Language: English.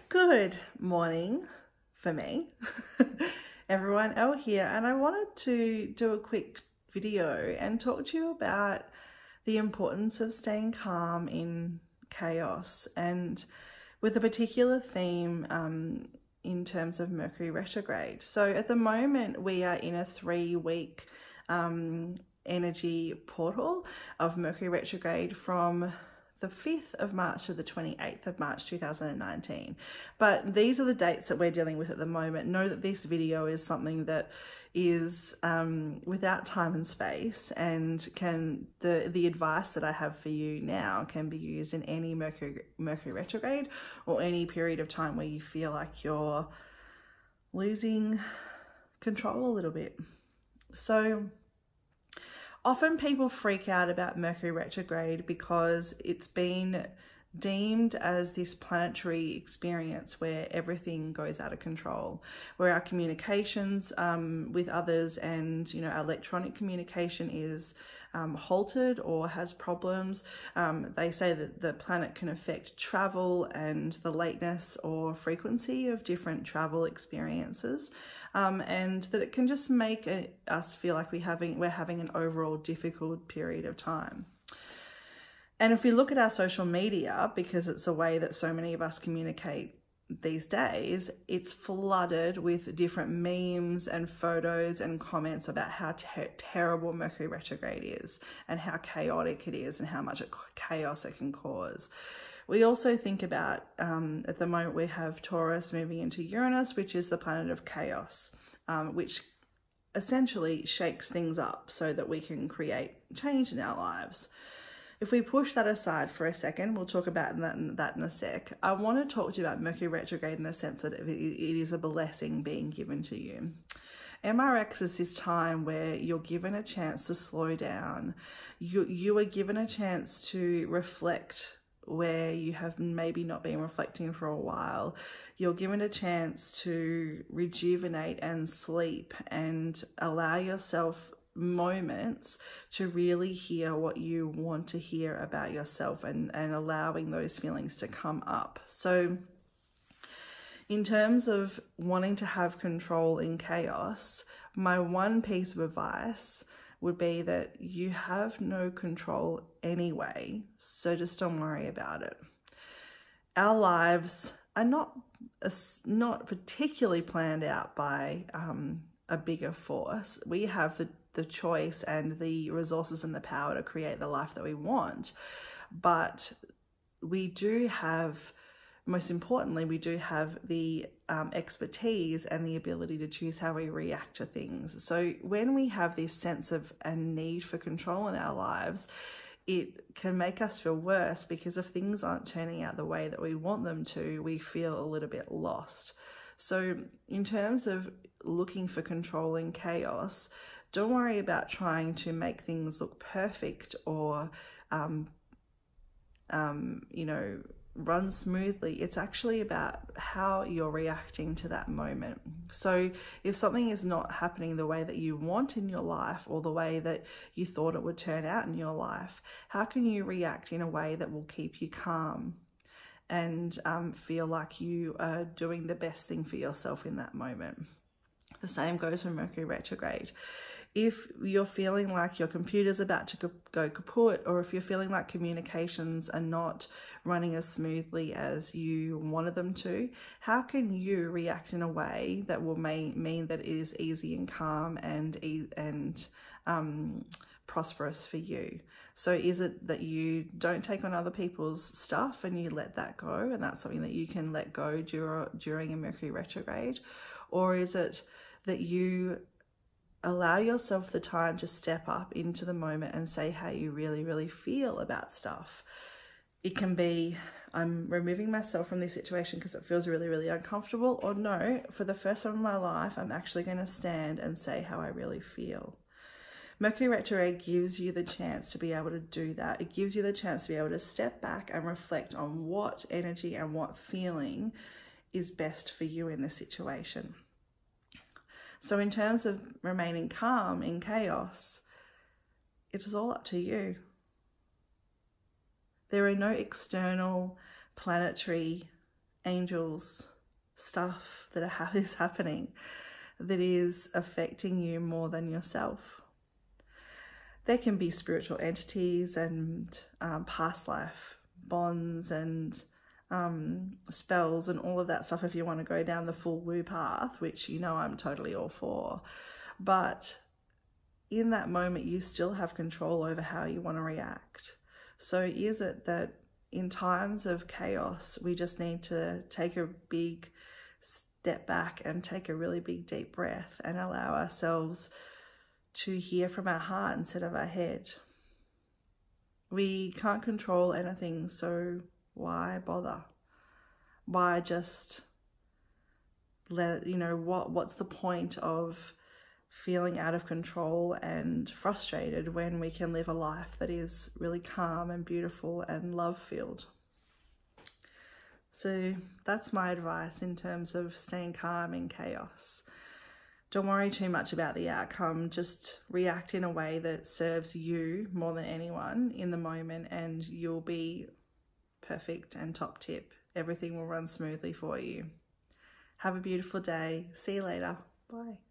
Good morning for me, everyone. Elle here, and I wanted to do a quick video and talk to you about the importance of staying calm in chaos, and with a particular theme in terms of Mercury retrograde. So at the moment we are in a 3-week energy portal of Mercury retrograde from the 5th of March to the 28th of March 2019. But these are the dates that we're dealing with at the moment. Know that this video is something that is without time and space, and the advice that I have for you now can be used in any Mercury retrograde or any period of time where you feel like you're losing control a little bit. So often people freak out about Mercury retrograde because it's been deemed as this planetary experience where everything goes out of control, where our communications with others and our electronic communication is halted or has problems. They say that the planet can affect travel and the lateness or frequency of different travel experiences, and that it can just make us feel like we're having an overall difficult period of time. And if we look at our social media, because it's a way that so many of us communicate these days, it's flooded with different memes and photos and comments about how terrible Mercury retrograde is and how chaotic it is and how much chaos it can cause. We also think about, at the moment we have Taurus moving into Uranus, which is the planet of chaos, which essentially shakes things up so that we can create change in our lives. If we push that aside for a second, we'll talk about that in a sec. I want to talk to you about Mercury retrograde in the sense that it is a blessing being given to you. MRX is this time where you're given a chance to slow down. You are given a chance to reflect where you have maybe not been reflecting for a while. You're given a chance to rejuvenate and sleep and allow yourself moments to really hear what you want to hear about yourself, and allowing those feelings to come up. So in terms of wanting to have control in chaos, my one piece of advice would be that you have no control anyway, so just don't worry about it. Our lives are not particularly planned out by a bigger force. We have the choice and the resources and the power to create the life that we want, but we do have, most importantly, we do have the expertise and the ability to choose how we react to things. So when we have this sense of a need for control in our lives, it can make us feel worse, because if things aren't turning out the way that we want them to, we feel a little bit lost. So in terms of looking for control in chaos, don't worry about trying to make things look perfect or, run smoothly. It's actually about how you're reacting to that moment. So if something is not happening the way that you want in your life, or the way that you thought it would turn out in your life, how can you react in a way that will keep you calm and feel like you are doing the best thing for yourself in that moment? The same goes for Mercury retrograde. If you're feeling like your computer's about to go kaput, or if you're feeling like communications are not running as smoothly as you wanted them to, how can you react in a way that will mean that it is easy and calm and prosperous for you? So is it that you don't take on other people's stuff and you let that go, and that's something that you can let go during a Mercury retrograde? Or is it that you allow yourself the time to step up into the moment and say how you really, really feel about stuff? It can be, I'm removing myself from this situation because it feels really, really uncomfortable, or no, for the first time in my life, I'm actually going to stand and say how I really feel. Mercury retrograde gives you the chance to be able to do that. It gives you the chance to be able to step back and reflect on what energy and what feeling is best for you in this situation. So in terms of remaining calm in chaos, it is all up to you. There are no external planetary angels, stuff that is happening that is affecting you more than yourself. There can be spiritual entities and past life bonds and spells and all of that stuff if you want to go down the full woo path, which you know I'm totally all for. But in that moment, you still have control over how you want to react. So is it that in times of chaos, we just need to take a big step back and take a really big deep breath and allow ourselves to hear from our heart instead of our head? We can't control anything, so why bother? Why just let it, what's the point of feeling out of control and frustrated when we can live a life that is really calm and beautiful and love-filled? So that's my advice in terms of staying calm in chaos. Don't worry too much about the outcome. Just react in a way that serves you more than anyone in the moment, and you'll be perfect and top tip. Everything will run smoothly for you. Have a beautiful day. See you later. Bye.